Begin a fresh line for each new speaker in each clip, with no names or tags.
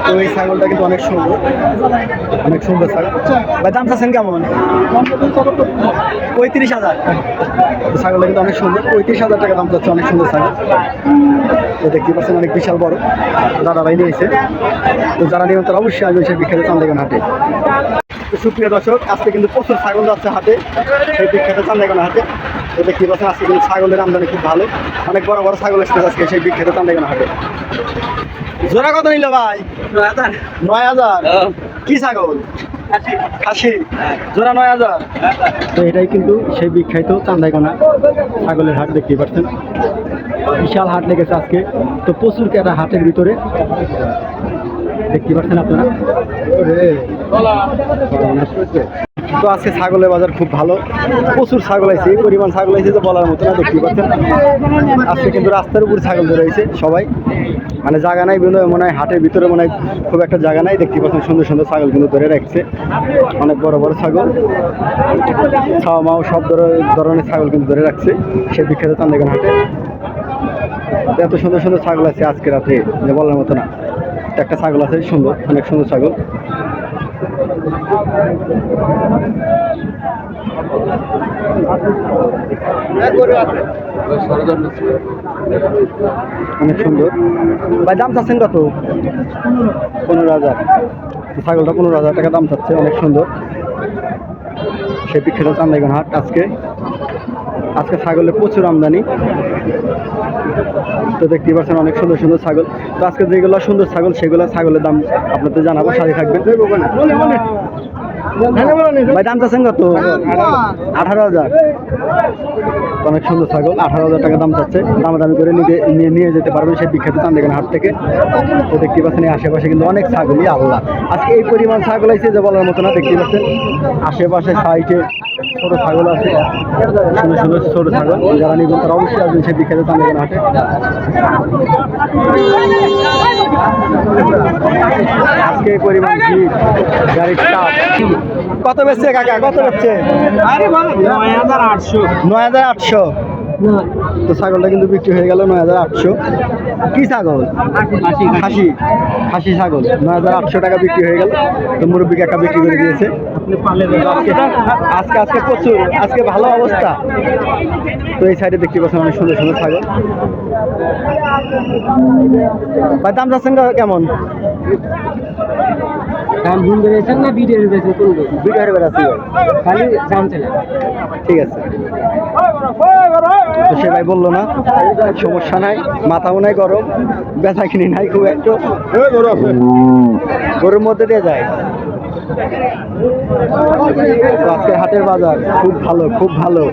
তো এই ছাগলটা কিন্তু অনেক সুন্দর ছাগল। ভাই দাম চাচ্ছেন কেমন? 35,000। ছাগলটা কিন্তু অনেক সুন্দর, 35,000 টাকা দাম চাচ্ছে। অনেক সুন্দর ছাগল, তো দেখতে পাচ্ছেন অনেক বিশাল বড়। দাদা ভাই নিয়েছে, তো যারা নেবেন তারা অবশ্যই আসবেন সেই বিখ্যাত চান্দাইগণ হাটে। তো সুপ্রিয় দর্শক, আজকে কিন্তু প্রচুর ছাগল যাচ্ছে হাটে, সেই বিখ্যাত চান্দাইগণ হাটে। তো দেখতে পাচ্ছেন আজকে কিন্তু ছাগলের আমদানি খুব ভালো, অনেক বড় বড় ছাগল এসেছে আজকে সেই বিখ্যাত চান্দাইগণ হাটে। জোড়া কত নিল ভাই? 9,000। কি ছাগল? খাসি। জোড়া 9,000। তো এটাই কিন্তু সেই বিখ্যাত চান্দাইগোনা ছাগলের হাট, দেখতেই পাচ্ছেন বিশাল হাট লেগেছে আজকে। তো প্রচুর একটা হাটের ভিতরে দেখতে পাচ্ছেন আপনারা। তো আজকে ছাগলের বাজার খুব ভালো, প্রচুর ছাগল আছে, এই পরিমাণ ছাগল আছে যে বলার মতো না। দেখতেই পাচ্ছেন আজকে কিন্তু রাস্তার উপর ছাগল ধরে রয়েছে সবাই, মানে জায়গা নাই মনে হয় হাটের ভিতরে মনে হয় খুব একটা জায়গা নাই। দেখতে পাচ্ছেন সুন্দর সুন্দর ছাগল কিন্তু ধরে রাখছে, অনেক বড় বড় ছাগল, ছাওয়া মাও সব ধরনের ছাগল কিন্তু ধরে রাখছে সে বিখ্যাত চান্দাইগণ হাটে। এত সুন্দর সুন্দর ছাগল আছে আজকে রাতে যে বলার মতো না। একটা ছাগল আছে সুন্দর, অনেক সুন্দর ছাগল। অনেক সুন্দর। ভাই দাম চাচ্ছেন কত? 15,000। ছাগলটা 15,000 টাকা দাম চাচ্ছে, অনেক সুন্দর। সে বিখ্যাত চান্দাইগণ হাট আজকে ছাগলের প্রচুর আমদানি। তো দেখতেই পাচ্ছেন অনেক সুন্দর সুন্দর ছাগল। তো আজকে যেগুলো সুন্দর ছাগল সেগুলো ছাগলের দাম আপনাদের জানাবো, সাথে থাকবেন। ভাই দাম চাচ্ছেন কত? 18,000। অনেক সুন্দর ছাগল, 18,000 টাকা দাম চাচ্ছে। দামাদামি করে নিয়ে যেতে পারবেন সেই বিখ্যাত চান্দাইগণ হাট থেকে। তো দেখতে পাচ্ছেন এই আশেপাশে কিন্তু অনেক ছাগলই আল্লাহ, আজকে এই পরিমাণ ছাগল আছে যে বলার মতো না। দেখতে পাচ্ছেন আশেপাশে সাইডে ছোট ছাগল আছে, সুন্দর সুন্দর ছোট ছাগল। যারা নিবেন তারা অবশ্যই আসবেন সেই বিখ্যাত চান্দাইগণ হাটে। আজকে এই পরিমাণ গাড়ির চাপ। কত বেচছে কাকা, কত বেচছে? 9,800। তো ছাগলটা কিন্তু বিক্রি হয়ে গেল 9,800। কি ছাগল? খাসি ছাগল। 9,800 টাকা বিক্রি হয়ে গেল। তো মুরব্বী কাকা বিক্রি করে দিয়েছে। আজকে প্রচুর, আজকে ভালো অবস্থা। তো এই সাইডে দেখতে পাচ্ছেন অনেক সুন্দর সুন্দর ছাগল। ভাই দাম যাচ্ছেন কেমন? ঠিক আছে, তো সে ভাই বললো না, সমস্যা নাই, মাথাও নাই গরম, বেচা কিনি নাই খুব একটু, গরুর মধ্যে দিয়ে যায়। আজকের হাটের বাজার খুব ভালো,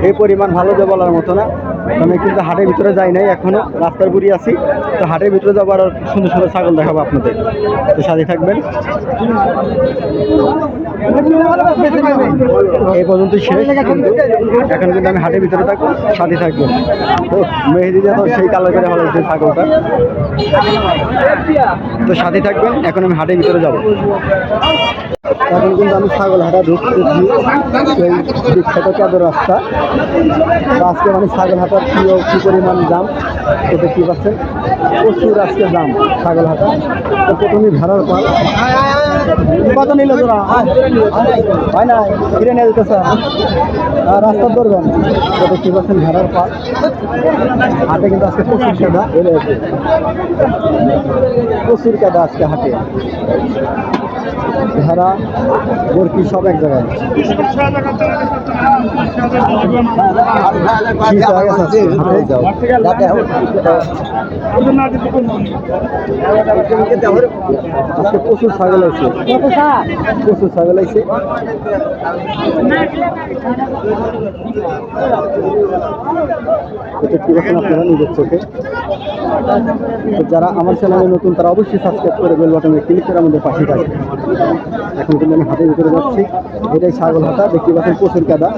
এই পরিমাণ ভালো যে বলার মতো না। আমি কিন্তু হাটের ভিতরে যাই নাই এখনো, রাস্তার বুড়ি আছি। তো হাটের ভিতরে যাবো, আর সুন্দর সুন্দর ছাগল দেখাবো আপনাদের, তো সাথে থাকবেন। এই পর্যন্ত শেষ, কিন্তু এখন কিন্তু আমি হাটের ভিতরে থাকবো, সাথে থাকবেন। তো মেহেদি দিয়ে তো সেই কালার করে ভালো হচ্ছে ছাগলটা, তো সাথে থাকবেন। এখন আমি হাটের ভিতরে যাবো। এখন কিন্তু আমি ছাগল হাটা ঢুকতেছি, সেই বিখ্যাত চাঁদের রাস্তা। আজকে মানে ছাগল হাটার কি পরিমাণ দাম তো দেখতে পাচ্ছেন, প্রচুর আজকে দাম ছাগল হাটা। তো প্রথমে ভেড়ার পাল কত নিল তোরা? হয় না, ফিরে নিয়ে যেতেছে, রাস্তা ধরবেন। তো দেখতে পাচ্ছেন ভেড়ার পাল হাটে কিন্তু আজকে প্রচুর কেদা এসে, প্রচুর কেদা আজকে হাটে। ভেড়া বরকি সব এক জায়গায়। প্রচুর ছাগল আছে, প্রচুর ছাগল আছে। দেখতে পাচ্ছেন আপনারা নিজের চোখে। তো যারা আমার চ্যানেলে নতুন তারা অবশ্যই সাবস্ক্রাইব করে বেল বাটনে ক্লিক করে আমাদের পাশে থাকবে। এখন কিন্তু আমি হাটের ভিতরে যাচ্ছি, এটাই ছাগল হাটা। দেখতে পাচ্ছেন প্রচুর কাদা,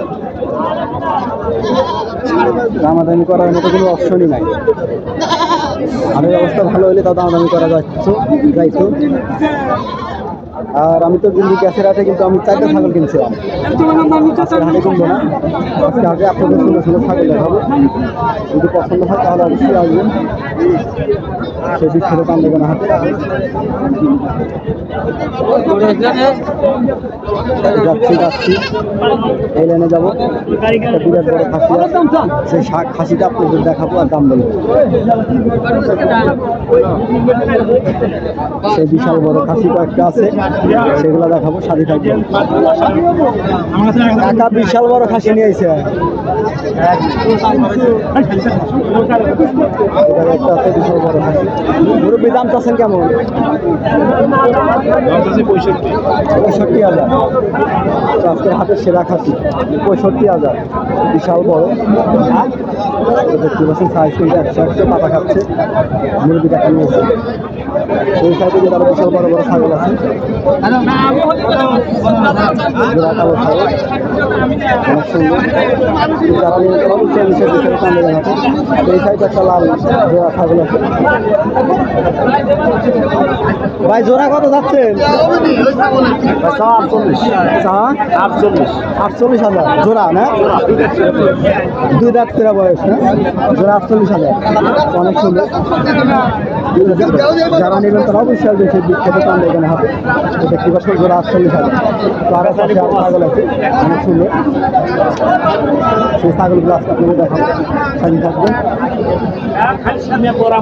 দামাদামি করার মতো কোনো অপশনই নাই। হাটের অবস্থা ভালো হলে তা দামাদামি করা যাইতো। আর আমি তো দিল্লি গ্যাসের হাটে কিন্তু আমি 4টা ছাগল কিনছিলাম। আজকের হাটে কিনবো না, আজকে হাটে আপনাদের সুন্দর সুন্দর ছাগল দেখাবো। যদি পছন্দ হয় তাহলে অবশ্যই আসবেন, সেই বিখ্যাত চান্দেগানা হাটে। যাচ্ছি এই লাইনে যাবো, একটা বিরাট বড় খাসি আছে, সেই খাসিটা আপনাদের দেখাবো আর দাম বলবো। সেই বিশাল বড় খাসি কয়েকটা আছে, সেগুলো দেখাবো, সাথে থাকবে। কাকা বিশাল বড় খাসি নিয়ে আইছে, একটা আছে বিশাল বড় খাসি। মুরব্বী দাম চাচ্ছেন কেমন? 65,000। আজকের হাটের সেরা খাসি 65,000, বিশাল বড়। দেখতে পাচ্ছেন সাইজ কিন্তু 100 পাতা খাচ্ছে, মুরগি দেখা নিয়েছে। সেই সাইডে যে তারা বিশাল বড় বড় ছাগল আছে, কালো ছাগল অনেক সুন্দর। যারা নিয়ে অবশ্যই বিশেষ বিশেষ চান্দেগান হাটে। এই সাইডে একটা লাল জোড়া ছাগল আছে। ভাই জোড়া কত যাচ্ছেন? 48,000 জোড়া না? 2 দাঁত করে বয়স না? জোড়া 48,000, অনেক সুন্দর। যারা নেবেন তারা অবশ্যই আসবে সেই বিখ্যাত চান্দেগান হাটে। দেখতে পাচ্ছেন জোড়া 48,000। তো আরো পাশে আরো ছাগল আছে, অনেক সুন্দর। সেই ছাগলগুলো আজকে আপনাদের দেখাবো, সাথে থাকবেন।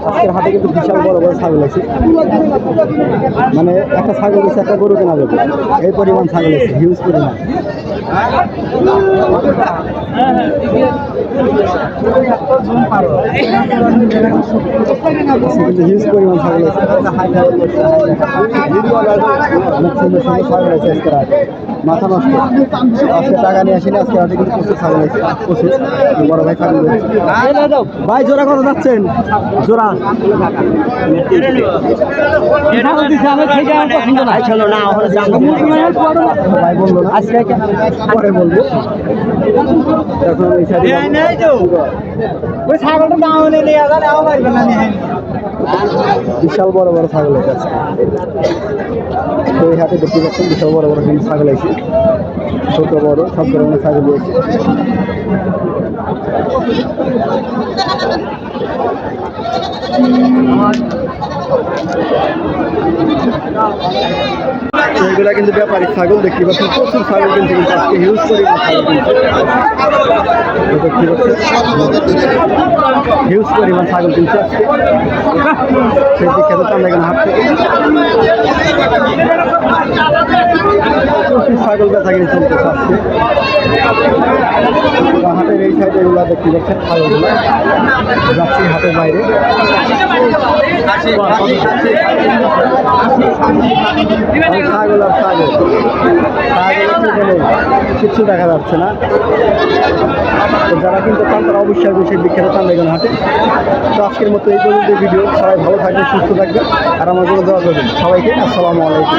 আজকের হাটে কিন্তু বিশাল বড় বড় ছাগল আছে, মানে একটা ছাগল বেশি একটা গরু কেনা যাবে, এই পরিমাণ ছাগল আছে, হিউজ পরিমাণ। কিন্তু হিউজ পরিমাণ ছাগল আছে, অনেক সুন্দর সুন্দর ছাগল আছে আজকের হাটে, মাথা নষ্ট। আজকে টাকা নিয়ে আসেনি, আজকে হাটে কিন্তু প্রচুর ছাগল আছে, প্রচুর বড় ভাই ছাগল। ভাই জোড়া কত যাচ্ছেন? জোড়া ভাই বললো না, আজকে পরে বলবো। এখন এই বিশাল বড় বড় ছাগল আছে। তো এই হাটে দেখতে পাচ্ছেন বিশাল বড় বড় কিন্তু ছাগল আছে, ছোট বড় সব ধরনের ছাগল আছে। এগুলা কিন্তু ব্যাপারী ছাগল, দেখতে পাচ্ছেন প্রচুর ছাগল কিনছে, কিন্তু আজকে হিউজ পরিমাণ ছাগল কিনছে। দেখতে পাচ্ছেন হিউজ পরিমাণ ছাগল কিনছে আজকে সেই বিখ্যাত চান্দেগান হাট থেকে। প্রচুর ছাগল বেচা কিনে চলতেছে আজকে হাটের এই সাইডে। এগুলা দেখতে পাচ্ছেন ছাগলগুলো, যাচ্ছি হাটের বাইরে। ছাগল আর ছাগল, কিচ্ছু দেখা যাচ্ছে না। তো যারা কিন্তু চান তারা অবশ্যই সেই বিখ্যাত চান্দেগান হাটে। তো আজকের মতো এই পর্যন্ত ভিডিও। সবাই ভালো থাকবেন, সুস্থ থাকবেন, আর আমার জন্য দোয়া করবেন। সবাইকে আসসালামু আলাইকুম।